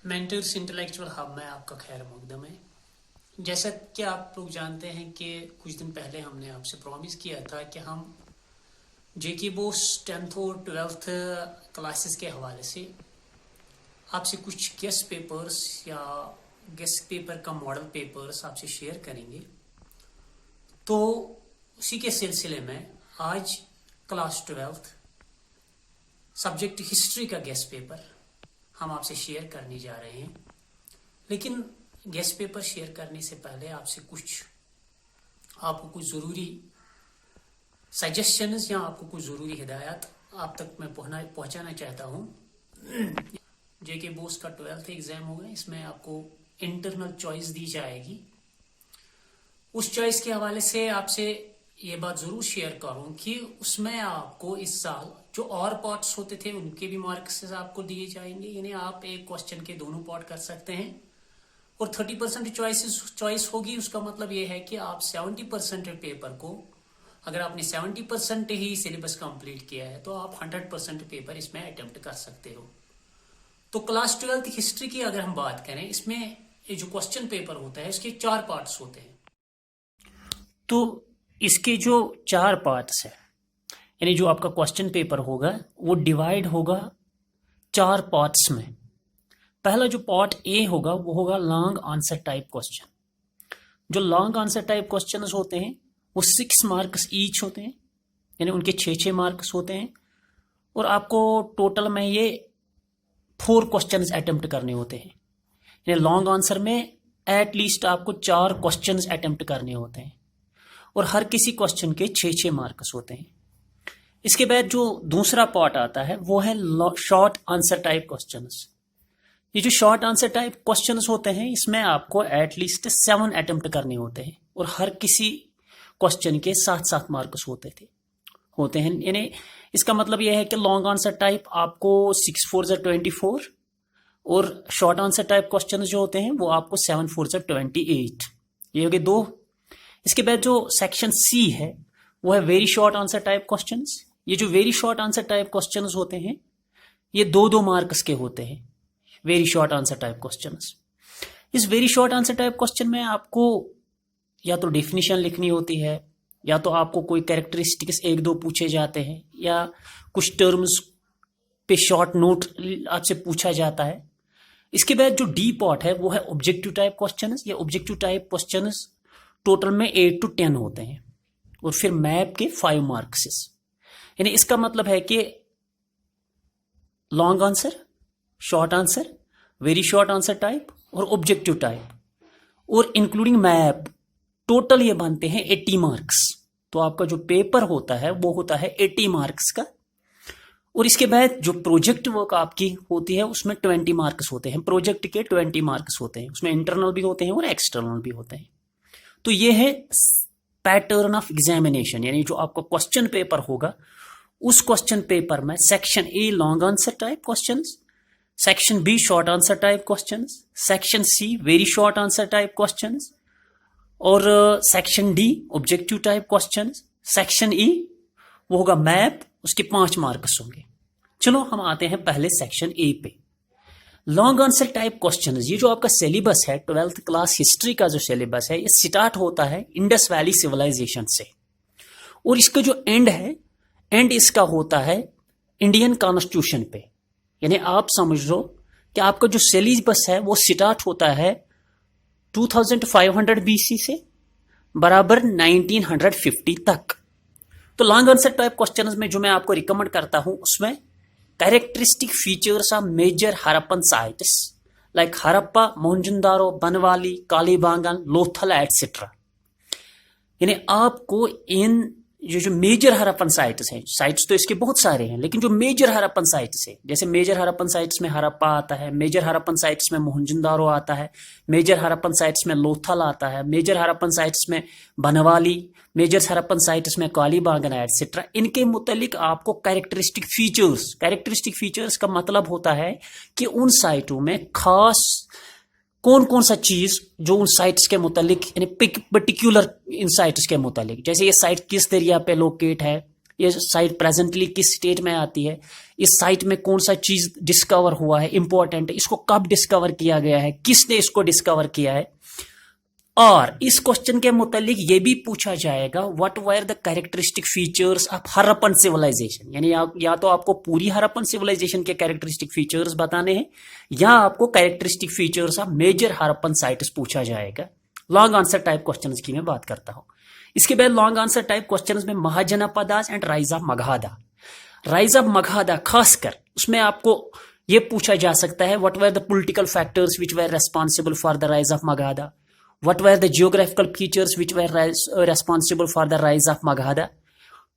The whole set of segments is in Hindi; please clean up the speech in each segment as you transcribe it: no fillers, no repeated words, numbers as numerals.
मेंटर्स इंटेलेक्चुअल हब में आपका खैर मकदम है। जैसा कि आप लोग जानते हैं कि कुछ दिन पहले हमने आपसे प्रॉमिस किया था कि हम जेके बोस 10th और 12th क्लासेस के हवाले से आपसे कुछ गेस्ट पेपर्स या गेस्ट पेपर का मॉडल पेपर्स आपसे शेयर करेंगे। तो उसी के सिलसिले में आज क्लास 12th सब्जेक्ट हिस्ट्री का गेस्ट पेपर हम आपसे शेयर करने जा रहे हैं। लेकिन गेस्ट पेपर शेयर करने से पहले आपको कुछ ज़रूरी सजेशंस या आपको कुछ ज़रूरी हिदायत आप तक मैं पहुंचाना चाहता हूं। जेके बोस का 12th एग्ज़ाम होगा, इसमें आपको इंटरनल चॉइस दी जाएगी। उस चॉइस के हवाले से आपसे ये बात ज़रूर शेयर करूं कि उसमें आपको इस साल जो और पार्ट्स होते थे उनके भी मार्क्स आपको दिए जाएंगे, यानी आप एक क्वेश्चन के दोनों पार्ट कर सकते हैं। और 30% चॉइस होगी, उसका मतलब ये है कि आप 70% पेपर को, अगर आपने 70% ही सिलेबस कंप्लीट किया है तो आप 100% पेपर इसमें अटेम्प्ट कर सकते हो। तो क्लास 12th हिस्ट्री की अगर हम बात करें, इसमें ये जो क्वेश्चन पेपर होता है इसके 4 पार्ट्स होते हैं। तो इसके जो 4 पार्ट्स है, यानी जो आपका क्वेश्चन पेपर होगा वो डिवाइड होगा 4 पार्ट्स में। पहला जो पार्ट ए होगा वो होगा लॉन्ग आंसर टाइप क्वेश्चन। जो लॉन्ग आंसर टाइप क्वेश्चंस होते हैं वो 6 मार्क्स ईच होते हैं, यानी उनके 6 मार्क्स होते हैं। और आपको टोटल में ये 4 क्वेश्चंस अटेम्प्ट करने होते हैं, यानी लॉन्ग आंसर में एटलीस्ट आपको 4 क्वेश्चंस अटेम्प्ट करने होते हैं और हर किसी क्वेश्चन के 6 मार्क्स होते हैं। इसके बाद जो दूसरा पार्ट आता है वो है शॉर्ट आंसर टाइप क्वेश्चंस। ये जो शॉर्ट आंसर टाइप क्वेश्चंस होते हैं इसमें आपको एटलीस्ट 7 अटेम्प्ट करने होते हैं और हर किसी क्वेश्चन के 7 मार्क्स होते हैं। यानी इसका मतलब यह है कि लॉन्ग आंसर टाइप आपको 6 4 24 और शॉर्ट आंसर टाइप क्वेश्चन जो होते हैं वो आपको 7 4 28। ये हो गए 2। इसके बाद जो सेक्शन सी है वो है very short answer type questions. ये जो very short answer type questions होते हैं ये 2 मार्क्स के होते हैं, very short answer type questions. इस very short answer type question में आपको या तो डेफिनेशन लिखनी होती है, या तो आपको कोई कैरेक्टरिस्टिक्स 1-2 पूछे जाते हैं, या कुछ टर्म्स पे शॉर्ट नोट आपसे पूछा जाता है। इसके बाद जो डी पार्ट है वो है ऑब्जेक्टिव टाइप क्वेश्चंस। ये ऑब्जेक्टिव टाइप क्वेश्चंस टोटल में 8 to 10 होते हैं और फिर मैप के 5 मार्क्स। यानी इसका मतलब है कि long answer, short answer, very short answer type और ऑब्जेक्टिव टाइप और इंक्लूडिंग मैप, टोटल ये बनते हैं 80 मार्क्स। तो आपका जो पेपर होता है वो होता है 80 मार्क्स का। और इसके बाद जो प्रोजेक्ट वर्क आपकी होती है उसमें 20 मार्क्स होते हैं। प्रोजेक्ट के 20 मार्क्स होते हैं, उसमें इंटरनल भी होते हैं और एक्सटर्नल भी होते हैं। तो ये है पैटर्न ऑफ एग्जामिनेशन, यानी जो आपका क्वेश्चन पेपर होगा उस क्वेश्चन पेपर में section A long answer type questions, section B short answer type questions, section C very short answer type questions और section D objective type questions. Section E वो होगा मैप, उसके 5 मार्क्स होंगे। चलो हम आते हैं पहले सेक्शन ए पे, लॉन्ग आंसर टाइप क्वेश्चन। ये जो आपका सिलेबस है 12th क्लास हिस्ट्री का जो सिलेबस है ये स्टार्ट होता है इंडस वैली सिविलाइजेशन से और इसका जो एंड इसका होता है इंडियन कॉन्स्टिट्यूशन पे। यानी आप समझ लो कि आपका जो सिलेबस है वो स्टार्ट होता है 2500 BC से बराबर 1950 तक। तो लॉन्ग आंसर टाइप क्वेश्चंस में जो मैं आपको रिकमेंड करता हूं उसमें characteristic features of major Harappan sites like Harappa, Mohenjodaro, Banawali, Kalibangan, Lothal etcetera. यानी आपको इन जो मेजर हरप्पन साइट्स हैं, साइट्स तो इसके बहुत सारे हैं लेकिन जो मेजर हरप्पन साइट्स है, जैसे मेजर हरप्पन साइट्स में हरप्पा आता है, मेजर हरप्पन साइट्स में मोहनजोदारो आता है, मेजर हरप्पन साइट्स में लोथल आता है, मेजर हरप्पन साइट्स में बनवाली, मेजर हरप्पन साइट्स में कालीबांगन एटसेट्रा। इनके मुतालिक आपको कैरेक्टरिस्टिक फीचर्स का मतलब होता है कि उन साइटों में खास कौन कौन सा चीज जो उन साइट्स के मुतालिक, यानी पर्टिकुलर इन साइट्स के मुतालिक, जैसे ये साइट किस दरिया पे लोकेट है, ये साइट प्रेजेंटली किस स्टेट में आती है, इस साइट में कौन सा चीज डिस्कवर हुआ है, इंपॉर्टेंट है, इसको कब डिस्कवर किया गया है, किसने इसको डिस्कवर किया है। और इस क्वेश्चन के मुतालिक ये भी पूछा जाएगा what were the characteristic features of Harappan civilization, यानी या तो आपको पूरी हरप्पन सिविलाइजेशन के कैरेक्टरिस्टिक फीचर्स बताने हैं या आपको characteristic features of major Harappan sites पूछा जाएगा। लॉन्ग आंसर टाइप क्वेश्चंस की मैं बात करता हूं। इसके बाद लॉन्ग आंसर टाइप क्वेश्चंस में mahajanapadas and rise of Magadha. Rise of Magadha खासकर उसमें आपको ये पूछा जा सकता है what were the political factors which were responsible for the rise of Magadha, what were the geographical features which were responsible for the rise of Magadha।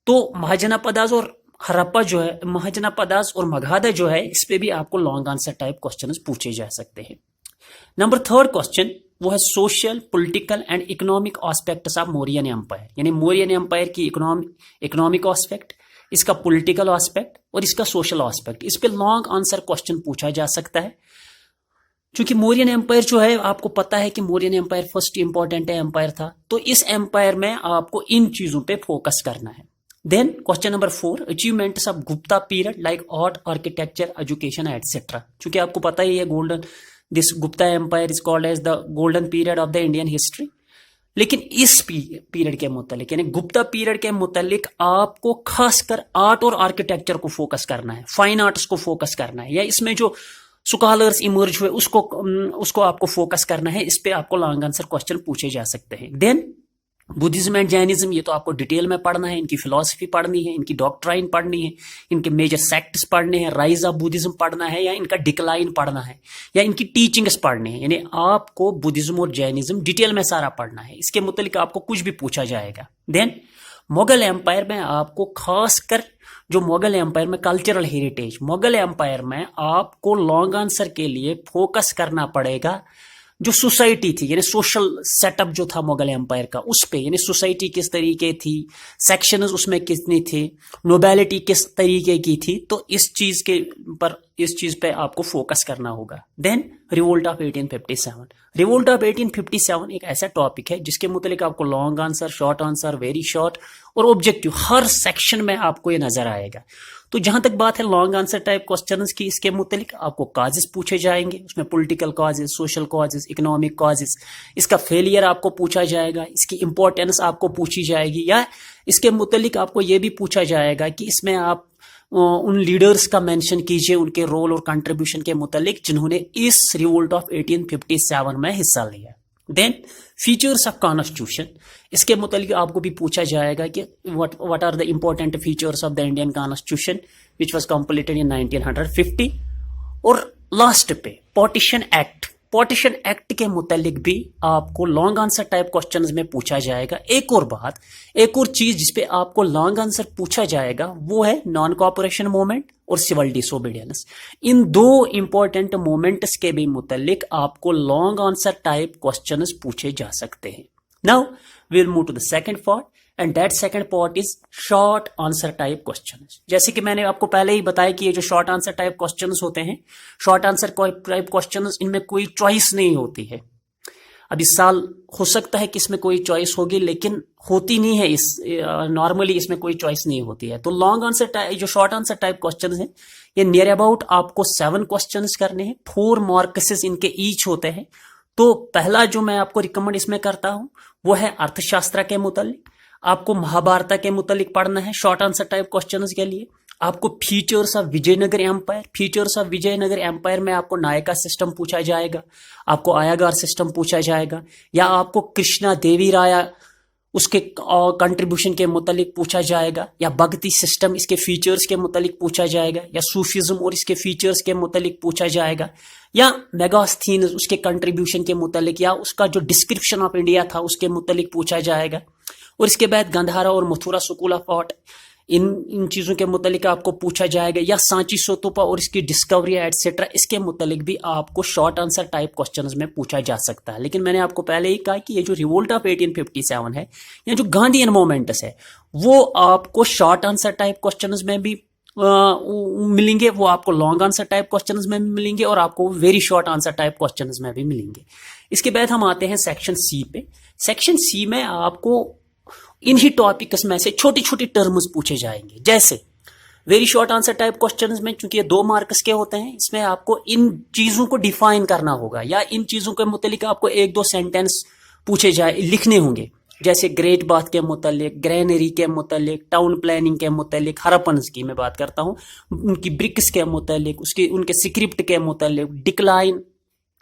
तो महाजनपदास और हड़प्पा जो है, महाजनपदास और मगधा जो है, इस पे भी आपको लॉन्ग आंसर टाइप क्वेश्चंस पूछे जा सकते हैं। नंबर थर्ड क्वेश्चन वो है social political and economic aspects of Mauryan empire, यानी मौर्यन एम्पायर की इकोनॉमिक एस्पेक्ट, इसका पॉलिटिकल एस्पेक्ट और इसका सोशल एस्पेक्ट, इस पे लॉन्ग आंसर क्वेश्चन पूछा जा सकता है। क्योंकि मौर्यन एम्पायर जो है आपको पता है कि Mauryan empire first important empire था, तो इस एम्पायर में आपको इन चीजों पे फोकस करना है। Then question number 4 achievements of Gupta period like art, architecture, education etcetera. क्योंकि आपको पता ही है golden this Gupta empire is called as the golden period of the Indian history. लेकिन इस पीरियड के मुतालिक यानी गुप्ता पीरियड के मुतालिक आपको खासकर आर्ट और आर्किटेक्चर को फोकस करना है, फाइन आर्ट्स को फोकस करना है, या इसमें जो स्कॉलर्स इमर्ज हुए उसको आपको फोकस करना है। इस पे आपको लॉन्ग आंसर क्वेश्चन पूछे जा सकते हैं। देन बुद्धिज्म एंड जैनिज्म, ये तो आपको डिटेल में पढ़ना है, इनकी फिलॉसफी पढ़नी है, इनकी डॉक्ट्राइन पढ़नी है, इनके मेजर सेक्ट्स पढ़ने हैं, राइज ऑफ बुद्धिज्म पढ़ना है, या इनका डिक्लाइन पढ़ना है, या इनकी टीचिंग्स पढ़नी है। यानी आपको बुद्धिज्म और जैनिज्म डिटेल में सारा पढ़ना है, इसके मुतालिक आपको कुछ भी पूछा जाएगा। देन मुगल एम्पायर में आपको खासकर जो मुगल एम्पायर में कल्चरल हेरिटेज, मुगल एम्पायर में आपको लॉन्ग आंसर के लिए फोकस करना पड़ेगा जो सोसाइटी थी, यानी सोशल सेटअप जो था मुगल एम्पायर का, उस पे, यानी सोसाइटी किस तरीके थी, सेक्शंस उसमें कितनी थी, नोबेलिटी किस तरीके की थी, तो इस चीज पे आपको फोकस करना होगा। Then revolt of 1857। Revolt of 1857 एक ऐसा टॉपिक है जिसके मुतालिक आपको long answer, short answer, very short और ऑब्जेक्टिव हर सेक्शन में आपको ये नजर आएगा। तो जहां तक बात है लॉन्ग आंसर टाइप क्वेश्चंस की, इसके मुतालिक आपको कॉजेस पूछे जाएंगे, उसमें political causes, social causes, economic causes, इसका फेलियर आपको पूछा जाएगा, इसकी इंपॉर्टेंस आपको पूछी जाएगी, या इसके मुतालिक आपको ये भी पूछा जाएगा कि इसमें आप उन लीडर्स का मेंशन कीजिए, उनके रोल और कंट्रीब्यूशन के मुतालिक जिन्होंने इस रिवोल्ट ऑफ 1857 में हिस्सा लिया। देन फीचर्स ऑफ कॉन्स्टिट्यूशन, इसके मुतालिक आपको भी पूछा जाएगा कि what are the important features of the Indian constitution which was completed in 1950। और लास्ट पे पार्टीशन एक्ट, पार्टीशन एक्ट के मुतालिक भी आपको लॉन्ग आंसर टाइप क्वेश्चंस में पूछा जाएगा। एक और बात, एक और चीज जिसपे आपको लॉन्ग आंसर पूछा जाएगा वो है नॉन कॉपरेशन मूवमेंट और सिविल डिसोबीडियंस। इन दो इंपॉर्टेंट मूवमेंट्स के भी मुतालिक आपको लॉन्ग आंसर टाइप क्वेश्चंस पूछे जा सकते हैं। Now we will move to the second part and that second part is short answer type questions. जैसे कि मैंने आपको पहले ही बताया कि ये जो शॉर्ट आंसर टाइप क्वेश्चंस होते हैं, शॉर्ट आंसर टाइप क्वेश्चंस, इनमें कोई चॉइस नहीं होती है। अब इस साल हो सकता है कि इसमें कोई चॉइस होगी, लेकिन होती नहीं है, इस नॉर्मली इसमें कोई चॉइस नहीं होती है। तो लॉन्ग आंसर टाइप, जो शॉर्ट आंसर टाइप क्वेश्चंस हैं, ये नियर अबाउट आपको 7 क्वेश्चंस करने हैं, 4 मार्क्स इनके ईच होते हैं। तो पहला जो मैं आपको रिकमेंड इसमें करता हूं वो है अर्थशास्त्र के मुतालिक, आपको महाभारत के मुतालिक पढ़ना है शॉर्ट आंसर टाइप क्वेश्चंस के लिए। आपको features of Vijayanagar empire, features of Vijayanagar empire में आपको नायका सिस्टम पूछा जाएगा, आपको आयागार सिस्टम पूछा जाएगा, या आपको कृष्णा देवी राया उसके कंट्रीब्यूशन के मुतालिक पूछा जाएगा, या भक्ति सिस्टम इसके फीचर्स के मुतालिक पूछा जाएगा, या सूफिज्म और इसके फीचर्स के मुतालिक पूछा जाएगा, या मेगास्थीनस उसके कंट्रीब्यूशन के मुतालिक, या उसका जो डिस्क्रिप्शन ऑफ इंडिया था उसके मुतालिक पूछा जाएगा। और इसके बाद गंधारा और मथुरा स्कूल ऑफ आर्ट, इन चीजों के मुतालिक आपको पूछा जाएगा, या सांची सोतोपा और इसकी डिस्कवरी एटसेट्रा, इसके मुतालिक भी आपको शॉर्ट आंसर टाइप क्वेश्चंस में पूछा जा सकता है। लेकिन मैंने आपको पहले ही कहा कि ये जो रिवोल्ट ऑफ 1857 है, या जो गांधीयन मूवमेंट्स है, वो आपको शॉर्ट आंसर टाइप क्वेश्चंस में भी मिलेंगे, वो आपको लॉन्ग आंसर टाइप क्वेश्चंस में भी मिलेंगे, और आपको very short answer type questions में भी मिलेंगे। इसके बाद हम आते हैं सेक्शन सी पे। सेक्शन सी में आपको इन्हीं टॉपिक्स में से छोटी छोटी टर्म्स पूछे जाएंगे। जैसे very short answer type questions में, चूंकि ये 2 मार्क्स के होते हैं, इसमें आपको इन चीजों को डिफाइन करना होगा या इन चीजों के मुतालिक आपको 1-2 सेंटेंस पूछे जाए लिखने होंगे। जैसे ग्रेट बाथ के मुतालिक, ग्रेनरी के मुतालिक, टाउन प्लानिंग के मुतालिक, हरप्पन्स की मैं बात करता हूँ, उनकी ब्रिक्स के मुतालिक, उनके स्क्रिप्ट के मुतालिक, डिक्लाइन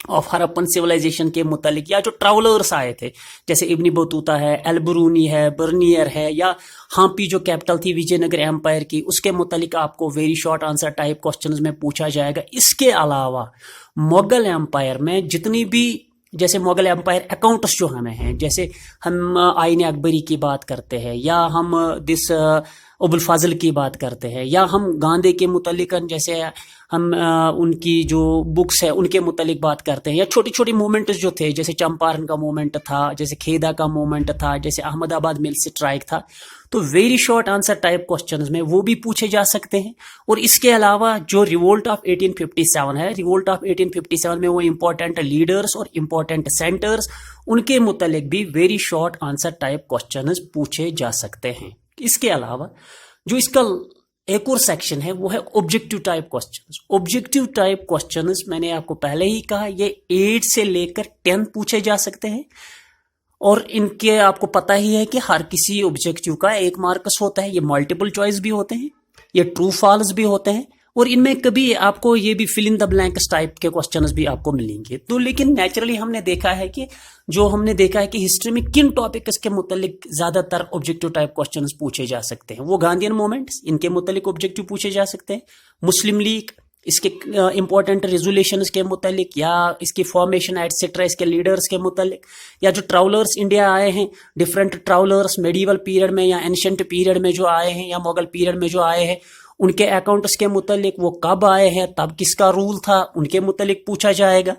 ऑफ हरप्पन सिविलाइजेशन के मुतालिक, या जो ट्रैवलर्स आए थे जैसे इब्नी बतूता है, एल्बरूनी है, बर्नियर है, या हम्पी जो कैपिटल थी विजयनगर एम्पायर की, उसके मुतालिक आपको very short answer type questions में पूछा जाएगा। इसके अलावा मुगल एम्पायर में जितनी भी, जैसे मुगल एम्पायर अकाउंट्स जो हमें हैं, जैसे हम आईन अकबरी की बात करते हैं, या हम दिस अबुल फाजल की बात करते हैं, या हम गांधी के मुतालिक जैसे हम उनकी जो बुक्स है उनके मुतालिक बात करते हैं, या छोटी छोटी मूवमेंट्स जो थे, जैसे चंपारण का मूवमेंट था, जैसे खेदा का मूवमेंट था, जैसे अहमदाबाद मिल स्ट्राइक था, तो very short answer type questions में वो भी पूछे जा सकते हैं। और इसके अलावा जो रिवोल्ट ऑफ 1857 है, रिवोल्ट ऑफ 1857 में वो इंपॉर्टेंट लीडर्स और इंपॉर्टेंट सेंटर्स, उनके मुतालिक भी very short answer type questions पूछे जा सकते हैं। इसके अलावा जो इसका एक और सेक्शन है वो है objective type questions. Objective type questions मैंने आपको पहले ही कहा, ये 8 से लेकर 10 पूछे जा सकते हैं, और इनके आपको पता ही है कि हर किसी ऑब्जेक्टिव का 1 मार्क्स होता है। ये मल्टीपल चॉइस भी होते हैं, ये ट्रू फॉल्स भी होते हैं, और इनमें कभी आपको ये भी fill in the blanks type के क्वेश्चंस भी आपको मिलेंगे। तो लेकिन नेचुरली हमने देखा है कि हिस्ट्री में किन टॉपिक्स के मुतालिक ज्यादातर ऑब्जेक्टिव टाइप क्वेश्चंस पूछे जा सकते हैं, वो गांधीयन मूवमेंट्स, इनके मुतालिक ऑब्जेक्टिव पूछे जा सकते हैं, मुस्लिम लीग, इसके इंपॉर्टेंट रेजोल्यूशंस के मुतालिक, या इसकी फॉर्मेशन एटसेट्रा, इसके लीडर्स के मुतालिक, या जो ट्रैवलर्स इंडिया आए हैं, डिफरेंट ट्रैवलर्स मेडिवल पीरियड में या एंशिएंट पीरियड में जो आए हैं, या मुगल पीरियड में जो आए हैं, उनके अकाउंट्स के मुतालिक, वो कब आए हैं, तब किसका रूल था, उनके मुतालिक पूछा जाएगा।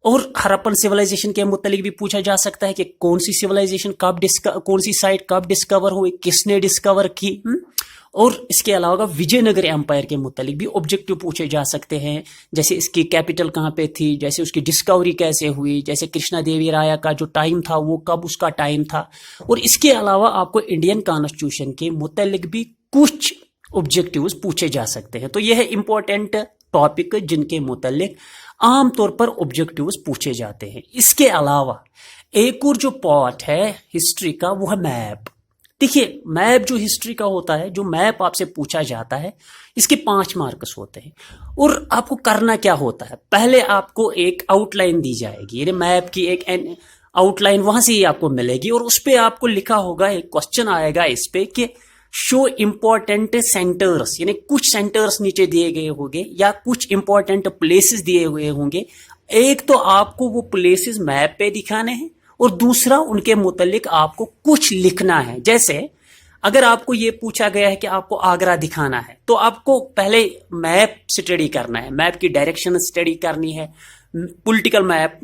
और हरप्पन सिविलाइजेशन के मुतालिक भी पूछा जा सकता है कि कौन सी सिविलाइजेशन कौन सी साइट कब डिस्कवर हुई, किसने डिस्कवर की। और इसके अलावा विजयनगर एम्पायर के मुतालिक भी ऑब्जेक्टिव पूछे जा सकते हैं, जैसे इसकी कैपिटल कहाँ पे थी, जैसे उसकी डिस्कवरी कैसे हुई, जैसे कृष्णा देवी राया का जो टाइम था वो कब उसका टाइम था। और इसके अलावा आपको इंडियन कॉन्स्टिट्यूशन के मुतालिक भी कुछ ऑब्जेक्टिव्स पूछे जा सकते हैं। तो यह है इंपॉर्टेंट टॉपिक जिनके मुतालिक आमतौर पर ऑब्जेक्टिव्स पूछे जाते हैं। इसके अलावा एक और जो पार्ट है हिस्ट्री का वो है मैप। देखिए, मैप जो हिस्ट्री का होता है, जो मैप आपसे पूछा जाता है, इसके 5 मार्क्स होते हैं। और आपको करना क्या होता है, पहले आपको एक आउटलाइन दी जाएगी, यानी मैप की एक आउटलाइन वहां से ही आपको मिलेगी, और उस पर आपको लिखा होगा, एक क्वेश्चन आएगा इस पे कि शो इंपॉर्टेंट सेंटर्स, यानी कुछ सेंटर्स नीचे दिए गए होंगे या कुछ इंपॉर्टेंट प्लेसेस दिए हुए होंगे। एक तो आपको वो प्लेसेस मैप पे दिखाने हैं, और दूसरा उनके मुतालिक आपको कुछ लिखना है। जैसे अगर आपको ये पूछा गया है कि आपको आगरा दिखाना है, तो आपको पहले मैप स्टडी करना है, मैप की डायरेक्शन स्टडी करनी है। पॉलिटिकल मैप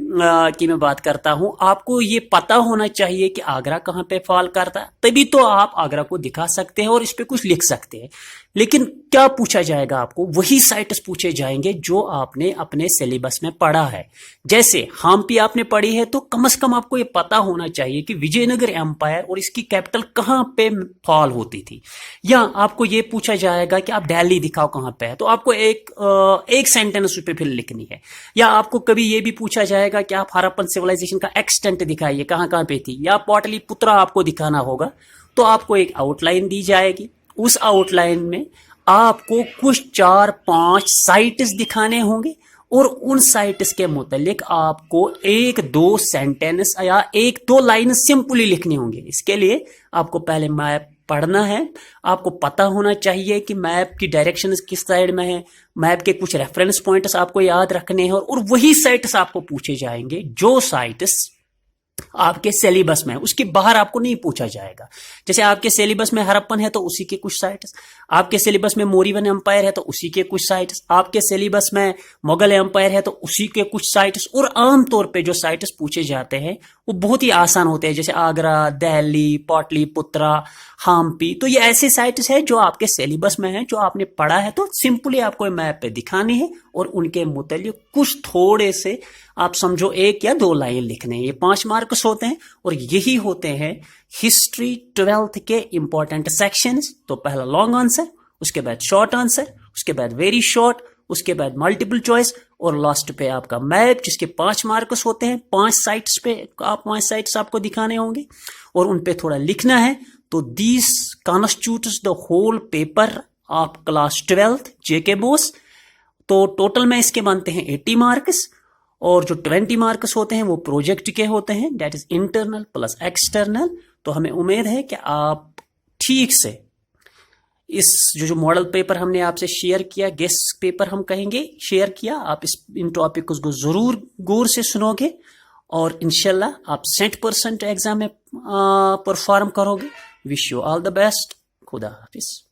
की मैं बात करता हूं, आपको ये पता होना चाहिए कि आगरा कहां पे फॉल करता है, तभी तो आप आगरा को दिखा सकते हैं और इस पे कुछ लिख सकते हैं। लेकिन क्या पूछा जाएगा, आपको वही साइट्स पूछे जाएंगे जो आपने अपने सिलेबस में पढ़ा है। जैसे हम्पी आपने पढ़ी है, तो कम से कम आपको ये पता होना चाहिए कि विजयनगर एम्पायर और इसकी कैपिटल कहां पे फॉल होती थी। या आपको ये पूछा जाएगा कि आप दिल्ली दिखाओ कहां पे है, तो आपको एक सेंटेंस उस पे फिर लिखनी है। या आपको कभी ये भी पूछा जाएगा कि आप हरप्पन सिविलाइजेशन का एक्सटेंट दिखाइए, कहां कहां पे थी, या पाटलिपुत्रा आपको दिखाना होगा, तो आपको एक आउटलाइन दी जाएगी। उस आउटलाइन में आपको कुछ 4-5 साइट्स दिखाने होंगे, और उन साइट्स के मुतालिक आपको 1-2 सेंटेंस या 1-2 लाइन सिंपली लिखनी होंगी। इसके लिए आपको पहले मैप पढ़ना है, आपको पता होना चाहिए कि मैप की डायरेक्शन किस साइड में है, मैप के कुछ रेफरेंस पॉइंट्स आपको याद रखने हैं, और वही साइट्स आपको पूछे जाएंगे जो साइट्स आपके सिलेबस में, उसके बाहर आपको नहीं पूछा जाएगा। जैसे आपके सिलेबस में हरप्पन है तो उसी के कुछ साइट्स, आपके सिलेबस में मौर्यन एम्पायर है तो उसी के कुछ साइट्स, आपके सिलेबस में मुगल एम्पायर है तो उसी के कुछ साइट्स। और आमतौर पे जो साइट्स पूछे जाते हैं वो बहुत ही आसान होते हैं, जैसे आगरा, दिल्ली, पाटलिपुत्रा, हम्पी। तो ये ऐसे साइट्स है जो आपके सिलेबस में है, जो आपने पढ़ा है, तो सिंपली आपको मैप पे दिखानी है और उनके मुतालिक कुछ थोड़े से आप समझो 1 या 2 लाइन लिखने हैं। ये 5 मार्क्स मार्क्स होते हैं और यही होते हैं हिस्ट्री 12th के इंपॉर्टेंट सेक्शंस। तो पहला लॉन्ग आंसर, उसके बाद शॉर्ट आंसर, उसके बाद वेरी शॉर्ट, उसके बाद मल्टीपल चॉइस और लास्ट पे आपका मैप जिसके 5 मार्क्स होते हैं। 5 साइट्स पे आप 5 साइट्स आपको दिखाने होंगे और उन पे थोड़ा लिखना है। तो this constitutes the whole paper of class 12th JK BOSE. तो टोटल में इसके बनते हैं 80 मार्क्स और जो 20 मार्क्स होते हैं वो प्रोजेक्ट के होते हैं, that is internal plus external. तो हमें उम्मीद है कि आप ठीक से इस जो मॉडल पेपर हमने आपसे शेयर किया, गेस्ट पेपर हम कहेंगे शेयर किया, आप इन टॉपिक्स को जरूर गौर से सुनोगे और इंशाल्लाह आप 100% एग्जाम में परफॉर्म करोगे। Wish you all the best. खुदा हाफिज।